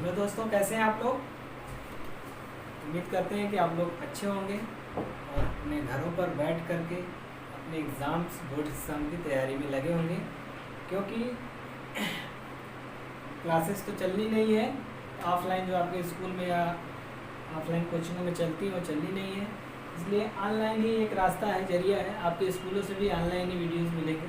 Hello दोस्तों, कैसे हैं आप लोग। उम्मीद करते हैं कि आप लोग अच्छे होंगे और अपने घरों पर बैठ करके अपने एग्ज़ाम्स बोर्ड एग्ज़ाम की तैयारी में लगे होंगे, क्योंकि क्लासेस तो चलनी नहीं है। ऑफलाइन जो आपके स्कूल में या ऑफलाइन कोचिंगों में चलती है वो चलनी नहीं है, इसलिए ऑनलाइन ही एक रास्ता है, जरिया है। आपके स्कूलों से भी ऑनलाइन ही वीडियोज़ मिलेंगे,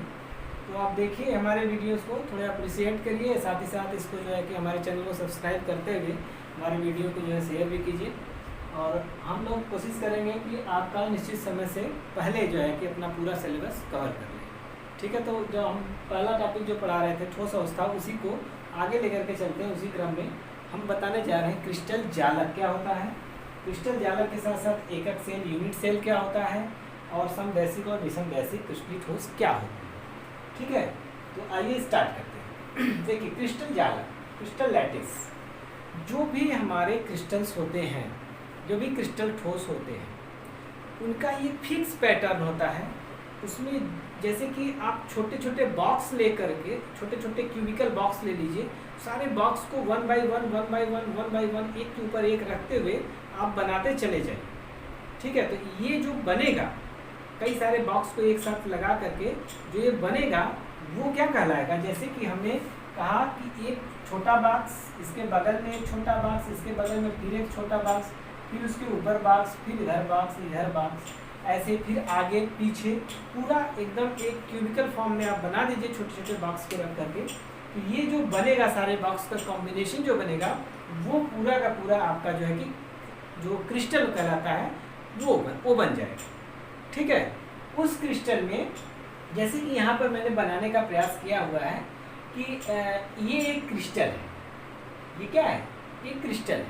तो आप देखिए हमारे वीडियोस को, थोड़ा अप्रिशिएट करिए, साथ ही साथ इसको जो है कि हमारे चैनल को सब्सक्राइब करते हुए हमारे वीडियो को जो है शेयर भी कीजिए। और हम लोग कोशिश करेंगे कि आपका निश्चित समय से पहले जो है कि अपना पूरा सिलेबस कवर कर लें। ठीक है, तो जो हम पहला टॉपिक जो पढ़ा रहे थे ठोस अवस्था, उसी को आगे लेकर के चलते हैं। उसी क्रम में हम बताने जा रहे हैं क्रिस्टल जालक क्या होता है, क्रिस्टल जालक के साथ साथ एकक सेल यूनिट सेल क्या होता है, और समदैशिक और विषमदैशिक क्रिस्टलीय ठोस क्या होता है। ठीक है, तो आइए स्टार्ट करते हैं। देखिए क्रिस्टल जालक, क्रिस्टल लैटिस, जो भी हमारे क्रिस्टल्स होते हैं, जो भी क्रिस्टल ठोस होते हैं, उनका ये फिक्स पैटर्न होता है। उसमें जैसे कि आप छोटे छोटे बॉक्स ले करके, छोटे छोटे क्यूबिकल बॉक्स ले लीजिए, सारे बॉक्स को वन बाय वन एक के ऊपर एक रखते हुए आप बनाते चले जाइए। ठीक है, तो ये जो बनेगा, कई सारे बॉक्स को एक साथ लगा करके जो ये बनेगा वो क्या कहलाएगा। जैसे कि हमने कहा कि एक छोटा बॉक्स, इसके बगल में एक छोटा बॉक्स, इसके बगल में फिर एक छोटा बॉक्स, फिर उसके ऊपर बॉक्स, फिर इधर बॉक्स, इधर बॉक्स, ऐसे फिर आगे पीछे पूरा एकदम एक क्यूबिकल फॉर्म में आप बना दीजिए छोटे छोटे बॉक्स को रख करके। तो ये जो बनेगा, सारे बॉक्स का कॉम्बिनेशन जो बनेगा वो पूरा का पूरा आपका जो है कि जो क्रिस्टल कहलाता है वो बन जाएगा। ठीक है, उस क्रिस्टल में जैसे कि यहाँ पर मैंने बनाने का प्रयास किया हुआ है कि ये एक क्रिस्टल है। ये क्या है? एक क्रिस्टल है।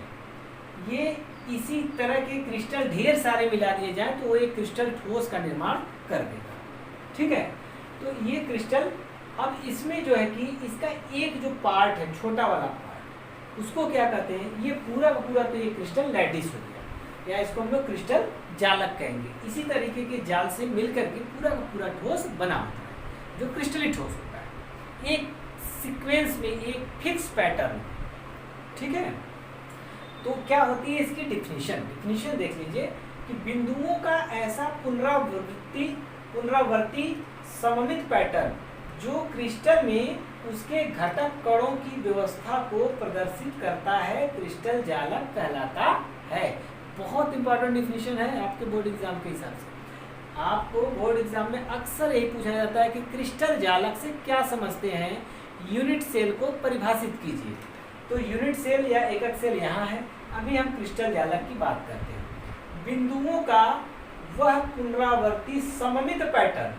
ये इसी तरह के क्रिस्टल ढेर सारे मिला दिए जाएं तो वो एक क्रिस्टल ठोस का निर्माण कर देगा। ठीक है, तो ये क्रिस्टल, अब इसमें जो है कि इसका एक जो पार्ट है, छोटा वाला पार्ट, उसको क्या कहते हैं, ये पूरा का पूरा तो ये क्रिस्टल लैटिस हो गया, या इसको हम लोग क्रिस्टल जालक कहेंगे। इसी तरीके के जाल से मिलकर के पूरा का पूरा ठोस बना होता है, जो क्रिस्टली ठोस होता है, एक सीक्वेंस में, एक फिक्स पैटर्न। ठीक है, तो क्या होती है इसकी डिफिनीशन देख लीजिए कि बिंदुओं का ऐसा पुनरावर्ती सममित पैटर्न जो क्रिस्टल में उसके घटक कणों की व्यवस्था को प्रदर्शित करता है, क्रिस्टल जालक कहलाता है। बहुत इंपॉर्टेंट डिफिनीशन है आपके बोर्ड एग्जाम के हिसाब से। आपको बोर्ड एग्जाम में अक्सर यही पूछा जाता है कि क्रिस्टल जालक से क्या समझते हैं, यूनिट सेल को परिभाषित कीजिए। तो यूनिट सेल या एकक सेल यहाँ है। अभी हम क्रिस्टल जालक की बात करते हैं। बिंदुओं का वह पुनरावर्ती सममित पैटर्न,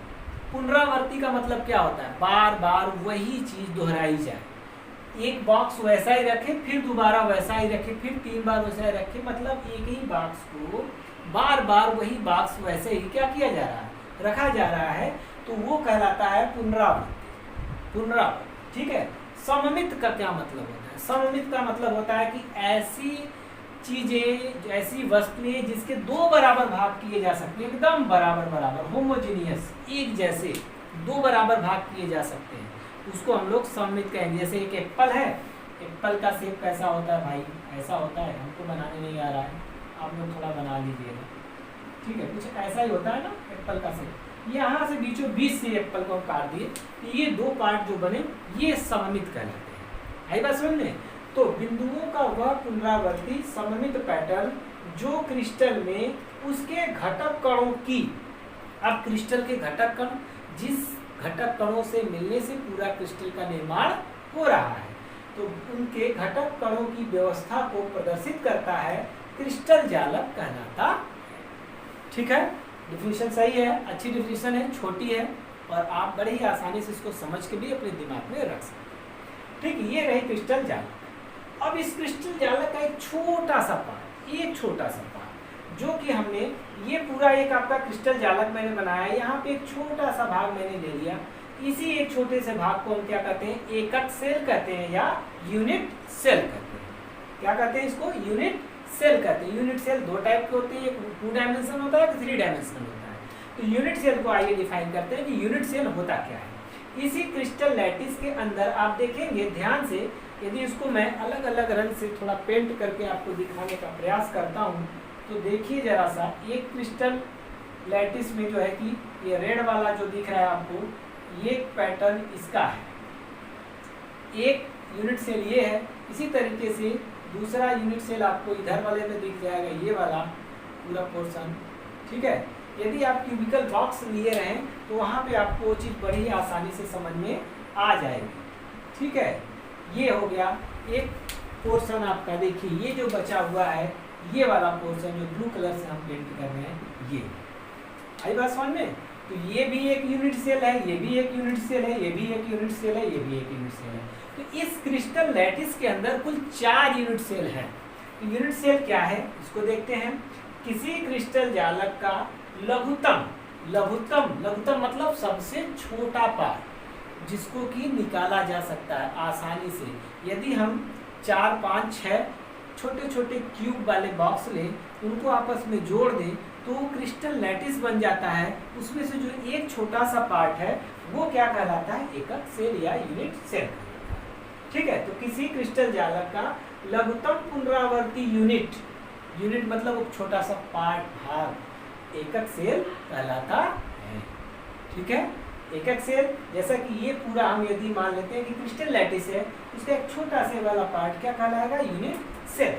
पुनरावर्ती का मतलब क्या होता है, बार बार वही चीज दोहराई जाए। एक बॉक्स वैसा ही रखे, फिर दोबारा वैसा ही रखे, फिर 3 बार वैसा ही रखे, मतलब एक ही बॉक्स को बार बार वही बॉक्स वैसे ही क्या किया जा रहा है, रखा जा रहा है, तो वो कहलाता है पुनरावृत्ति। ठीक है, सममित का क्या मतलब होता है? सममित का मतलब होता है कि ऐसी चीजें, ऐसी वस्तुएं जिसके 2 बराबर भाग किए जा सकते हैं, एकदम बराबर होमोजीनियस, एक जैसे 2 बराबर भाग किए जा सकते हैं, उसको हम लोग सममित कहेंगे। जैसे एक एप्पल है, एप्पल का शेप कैसा होता है भाई, ऐसा होता है, हमको बनाने नहीं आ रहा है, आप लोग थोड़ा बना लीजिएगा। ठीक है, कुछ ऐसा ही होता है ना एप्पल का शेप। यहाँ से बीचों बीच से एप्पल को काट दिए, तो ये 2 पार्ट जो बने ये सममित कहलाते हैं। आई बात समझ में? तो बिंदुओं का वह पुनरावर्ती सममित पैटर्न जो क्रिस्टल में उसके घटक कणों की, अब क्रिस्टल के घटक कण, जिस घटक कणों से मिलने से पूरा क्रिस्टल का निर्माण हो रहा है, तो उनके घटक कणों की व्यवस्था को प्रदर्शित करता है, क्रिस्टल जालक कहलाता है। ठीक है, डिफिनीशन सही है, अच्छी डिफिनीशन है, छोटी है, और आप बड़े ही आसानी से इसको समझ के भी अपने दिमाग में रख सकते हैं। ठीक, ये रही क्रिस्टल जालक। अब इस क्रिस्टल जालक का एक छोटा सा पार्ट, जो कि हमने ये पूरा एक आपका क्रिस्टल जालक मैंने बनाया है, यहाँ पे एक छोटा सा भाग मैंने ले लिया। इसी एक छोटे से भाग को हम क्या कहते हैं, एकक सेल कहते हैं या यूनिट सेल कहते हैं। क्या कहते हैं इसको? यूनिट सेल कहते हैं। यूनिट सेल 2 टाइप के होते हैं, एक 2 डायमेंशन होता है, एक 3 डायमेंशनल होता है। तो यूनिट सेल को आइए डिफाइन करते हैं कि यूनिट सेल होता क्या है। इसी क्रिस्टल लैटिस के अंदर आप देखेंगे ध्यान से यदि इसको मैं अलग अलग रंग से थोड़ा पेंट करके आपको दिखाने का प्रयास करता हूँ, तो देखिए जरा सा, एक क्रिस्टल लैटिस में जो है कि ये रेड वाला जो दिख रहा है आपको, ये पैटर्न इसका है, एक यूनिट सेल ये है। इसी तरीके से दूसरा यूनिट सेल आपको इधर वाले में दिख जाएगा, ये वाला पूरा पोर्शन, ठीक है। यदि आप क्यूबिकल बॉक्स लिए रहें तो वहाँ पे आपको वो चीज़ बड़ी आसानी से समझ में आ जाएगी, ठीक है। ये हो गया एक पोर्शन आपका। देखिए ये जो बचा हुआ है, ये वाला पोर्शन जो ब्लू कलर से हम पेंट कर रहे हैं, ये आई बात समझ में। तो ये भी एक यूनिट सेल है, ये भी एक यूनिट सेल है, ये भी एक यूनिट सेल है, ये भी एक यूनिट सेल है। तो इस क्रिस्टल लैटिस के अंदर कुल 4 यूनिट सेल है। यूनिट सेल क्या है इसको देखते हैं। किसी क्रिस्टल जालक का लघुत्तम मतलब सबसे छोटा पार्ट जिसको कि निकाला जा सकता है आसानी से। यदि हम 4, 5, 6 छोटे छोटे क्यूब वाले बॉक्स लें, उनको आपस में जोड़ दें तो क्रिस्टल लैटिस बन जाता है। उसमें से जो एक छोटा सा पार्ट है वो क्या कहलाता है, एकक सेल या यूनिट सेल, ठीक है। तो किसी क्रिस्टल जालक का लघुत्तम पुनरावर्ती यूनिट मतलब वो छोटा सा पार्ट, भाग, एकक सेल कहलाता है, ठीक है। एकक सेल, जैसा कि ये पूरा हम यदि मान लेते हैं कि क्रिस्टल लैटिस है, उसका एक छोटा से वाला पार्ट क्या कहलाएगा, यूनिट सेल।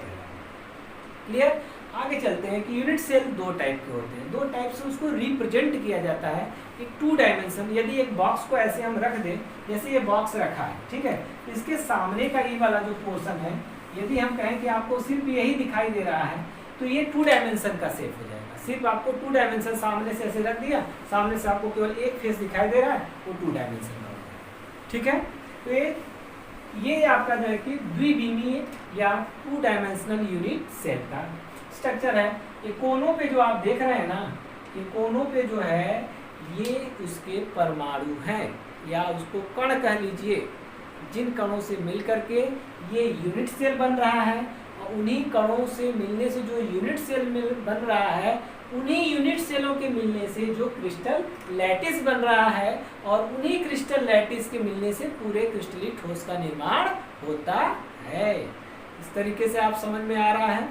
क्लियर। आगे चलते हैं कि यूनिट सेल 2 टाइप के होते हैं। 2 टाइप से उसको रिप्रेजेंट किया जाता है। एक 2 डायमेंशन, यदि एक बॉक्स को ऐसे हम रख दें, जैसे ये बॉक्स रखा है, ठीक है, तो इसके सामने का ये वाला जो पोर्शन है, यदि हम कहें कि आपको सिर्फ यही दिखाई दे रहा है, तो ये 2 डायमेंशन का शेप हो जाएगा। सिर्फ आपको 2 डायमेंशन सामने से ऐसे रख दिया, सामने से आपको केवल एक फेस दिखाई दे रहा है, वो 2 डायमेंशन का हो जाएगा, ठीक है। तो ये आपका जो है कि द्विविमीय या 2 डायमेंशनल यूनिट सेल का स्ट्रक्चर है। ये कोनों पे जो आप देख रहे हैं ना, ये कोनों पे जो है ये उसके परमाणु हैं, या उसको कण कह लीजिए, जिन कणों से मिल करके ये यूनिट सेल बन रहा है। और उन्हीं कणों से मिलने से जो यूनिट सेल बन रहा है, उन्हीं यूनिट सेलों के मिलने से जो क्रिस्टल लैटिस बन रहा है, और उन्हीं क्रिस्टल लैटिस के मिलने से पूरे क्रिस्टली ठोस का निर्माण होता है। इस तरीके से आप समझ में आ रहा है,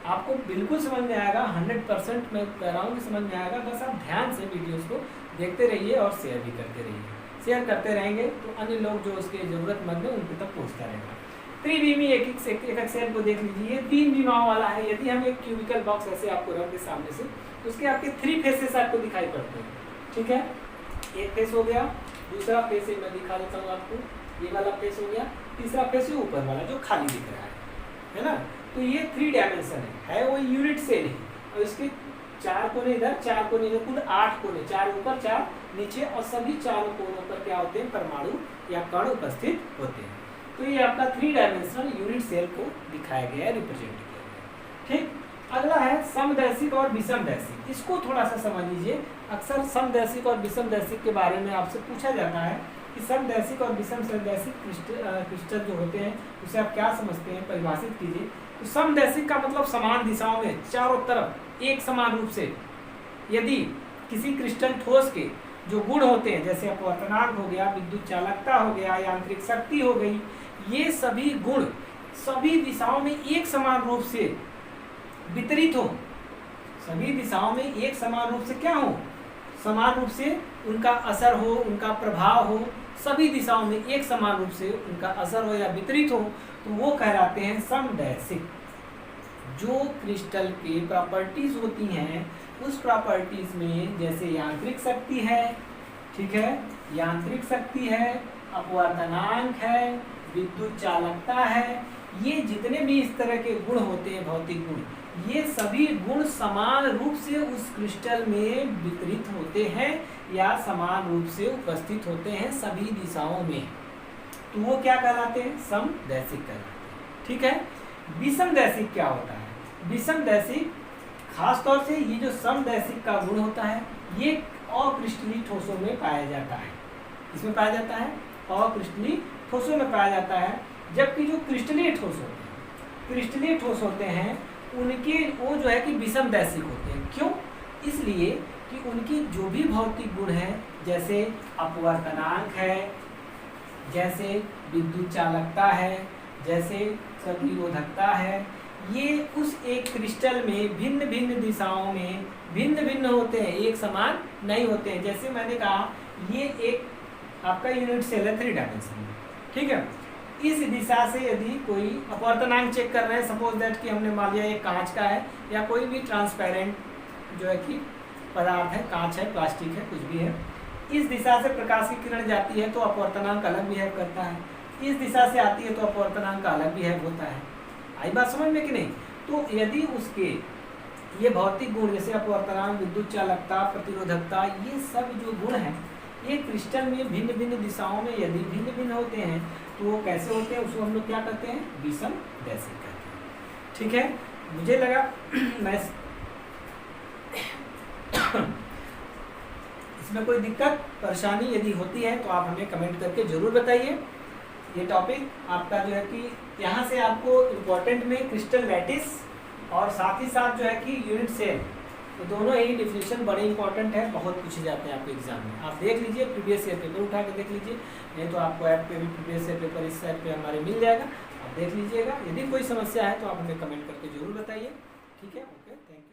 आपको बिल्कुल समझ में आएगा, 100% मैं कह रहा हूँ कि समझ में आएगा। बस आप ध्यान से वीडियोस को देखते रहिए और शेयर भी करते रहिए। शेयर करते रहेंगे तो अन्य लोग जो उसके ज़रूरतमंद है उनके तक पहुँचता रहेगा। त्रिविमी एकक सेल को देख लीजिए, 3 विमाओं वाला है। यदि हम एक क्यूबिकल बॉक्स ऐसे आपको रख दे सामने से, तो उसके आपके 3 फेसेस आपको दिखाई पड़ते हैं, ठीक है। एक फेस हो गया, दूसरा फेस मैं दिखा देता हूँ आपको, ये वाला फेस हो गया, तीसरा फेस है ऊपर वाला जो खाली दिख रहा है ना। तो ये 3 डायमेंशन है वो यूनिट सेल है। और इसके 4 कोने इधर, 4 कोने इधर, कुल 8 कोने, 4 ऊपर 4 नीचे, और सभी 4 कोनों पर क्या होते हैं, परमाणु या कण उपस्थित होते हैं। तो ये आपका 3 डायमेंशनल यूनिट सेल को दिखाया गया है, रिप्रेजेंट किया गया है, ठीक। अगला है समदैशिक और विषमदैशिक। इसको थोड़ा सा समझ लीजिए। अक्सर समदैशिक और विषमदैशिक के बारे में आपसे पूछा जाता है कि समदैशिक और विषमदैशिक क्रिस्टल जो होते हैं उसे आप क्या समझते हैं, परिभाषित कीजिए। तो समदैशिक का मतलब समान दिशाओं में चारों तरफ एक समान रूप से, यदि किसी क्रिस्टल ठोस के जो गुण होते हैं, जैसे अपवर्तनांक हो गया, विद्युत चालकता हो गया, यांत्रिक शक्ति हो गई, ये सभी गुण सभी दिशाओं में एक समान रूप से वितरित हो, सभी दिशाओं में एक समान रूप से क्या हो, समान रूप से उनका असर हो, उनका प्रभाव हो, सभी दिशाओं में एक समान रूप से उनका असर हो या वितरित हो, तो वो कहलाते हैं समदैशिक। जो क्रिस्टल की प्रॉपर्टीज होती हैं, उस प्रॉपर्टीज में जैसे यांत्रिक शक्ति है, ठीक है, यांत्रिक शक्ति है, अपवर्तनांक है, विद्युत चालकता है, ये जितने भी इस तरह के गुण होते हैं, भौतिक गुण, ये सभी गुण समान रूप से उस क्रिस्टल में वितरित होते हैं या समान रूप से उपस्थित होते हैं सभी दिशाओं में, तो वो क्या कहलाते हैं, समदैशिक कहलाते हैं, ठीक है। विषमदैशिक क्या होता है, विषमदैशिक खास तौर से ये जो समदैशिक का गुण होता है, ये अक्रिस्टलीय ठोसों में पाया जाता है। इसमें पाया जाता है, अक्रिस्टलीय ठोसों में पाया जाता है। जबकि जो क्रिस्टलीय ठोस होते हैं, क्रिस्टलीय ठोस होते हैं, उनके वो जो है कि विषमदैशिक होते हैं। क्यों? इसलिए कि उनकी जो भी भौतिक गुण है, जैसे अपवर्तनांक है, जैसे विद्युत चालकता है, जैसे प्रतिरोधकता है, ये उस एक क्रिस्टल में भिन्न भिन्न दिशाओं में भिन्न भिन्न होते हैं, एक समान नहीं होते हैं। जैसे मैंने कहा ये एक आपका यूनिट सेल है 3 डायमेंशन में, ठीक है। इस दिशा से यदि कोई अपवर्तनांक चेक कर रहे हैं, सपोज दैट कि हमने मान लिया एक कांच का है या कोई भी ट्रांसपेरेंट जो है कि पदार्थ है, कांच है, प्लास्टिक है, कुछ भी है, इस दिशा से प्रकाश की किरण जाती है तो अपवर्तनांक अलग बिहेव करता है, इस दिशा से आती है तो अपवर्तनांक अलग बिहेव होता है। आई बात समझ में कि नहीं? तो यदि उसके ये भौतिक गुण जैसे अपवर्तनांक, विद्युत चालकता, प्रतिरोधकता, ये सब जो गुण हैं ये क्रिस्टल में भिन्न भिन्न दिशाओं में यदि भिन्न भिन्न होते हैं तो वो कैसे होते हैं, उसको हम लोग क्या कहते हैं, विषम दैशिक कहते हैं, ठीक है। मुझे लगा मैं इसमें कोई दिक्कत परेशानी यदि होती है तो आप हमें कमेंट करके जरूर बताइए। ये टॉपिक आपका जो है कि यहाँ से आपको इम्पोर्टेंट में क्रिस्टल लैटिस और साथ ही साथ जो है कि यूनिट सेल, तो दोनों ही डिफिनेशन बड़े इंपॉर्टेंट है, बहुत पूछे जाते हैं आपके एग्जाम में। आप देख लीजिए, प्रीवियस ईयर पेपर उठा के देख लीजिए, नहीं तो आपको ऐप पे भी प्रीवियस ईयर पेपर इस ऐप पे हमारे मिल जाएगा, आप देख लीजिएगा। यदि कोई समस्या है तो आप हमें कमेंट करके जरूर बताइए, ठीक है। Okay, thank you.